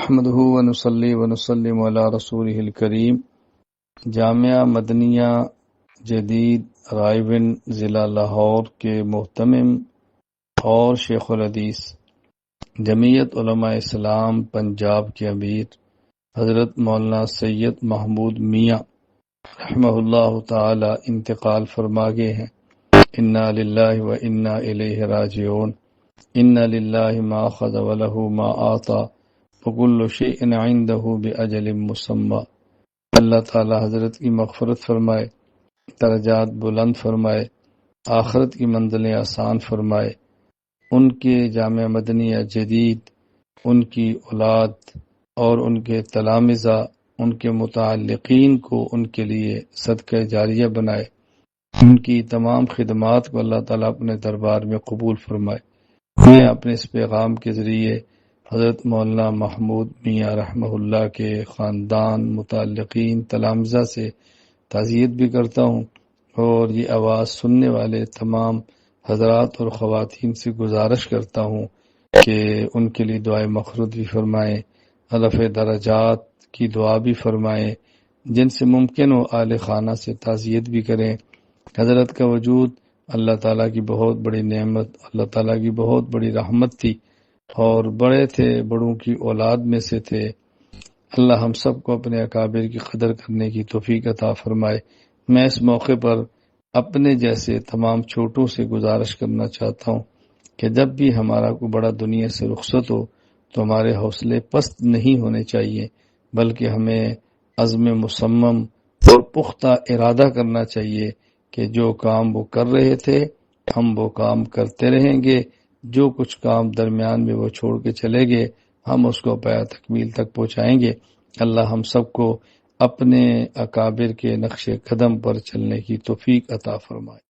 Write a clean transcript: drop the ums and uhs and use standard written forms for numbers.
نحمده ونصلي ونسلم على رسوله الکریم۔ جامعہ مدنیہ جدید رائے ضلع لاہور کے محتمم اور شیخ الحدیث جمعیت علماء اسلام پنجاب کے امیر حضرت مولانا سید محمود میاں رحمہ اللہ تعالی انتقال فرما گئے ہیں۔ انا للہ و انا الیہ راجعون۔ انا للہ ما اخذ وله ما آتا وکل شیء عنده باجل مسمى۔ اللہ تعالی حضرت کی مغفرت فرمائے، درجات بلند فرمائے، آخرت کی منزلیں آسان فرمائے۔ ان کے جامعہ مدنیہ جدید، ان کی اولاد اور ان کے تلامذہ، ان کے متعلقین کو ان کے لیے صدقہ جاریہ بنائے۔ ان کی تمام خدمات کو اللہ تعالیٰ اپنے دربار میں قبول فرمائے۔ میں اپنے اس پیغام کے ذریعے حضرت مولانا محمود میاں رحمہ اللہ کے خاندان، متعلقین، تلامذہ سے تعزیت بھی کرتا ہوں، اور یہ آواز سننے والے تمام حضرات اور خواتین سے گزارش کرتا ہوں کہ ان کے لیے دعائے مغفرت بھی فرمائیں، رفع درجات کی دعا بھی فرمائیں، جن سے ممکن ہو اہل خانہ سے تعزیت بھی کریں۔ حضرت کا وجود اللہ تعالیٰ کی بہت بڑی نعمت، اللہ تعالیٰ کی بہت بڑی رحمت تھی، اور بڑے تھے، بڑوں کی اولاد میں سے تھے۔ اللہ ہم سب کو اپنے اکابر کی قدر کرنے کی توفیق عطا فرمائے۔ میں اس موقع پر اپنے جیسے تمام چھوٹوں سے گزارش کرنا چاہتا ہوں کہ جب بھی ہمارا کوئی بڑا دنیا سے رخصت ہو تو ہمارے حوصلے پست نہیں ہونے چاہیے، بلکہ ہمیں عزم مصمم اور پختہ ارادہ کرنا چاہیے کہ جو کام وہ کر رہے تھے ہم وہ کام کرتے رہیں گے، جو کچھ کام درمیان میں وہ چھوڑ کے چلے گئے ہم اس کو پایہ تکمیل تک پہنچائیں گے۔ اللہ ہم سب کو اپنے اکابر کے نقش قدم پر چلنے کی توفیق عطا فرمائے۔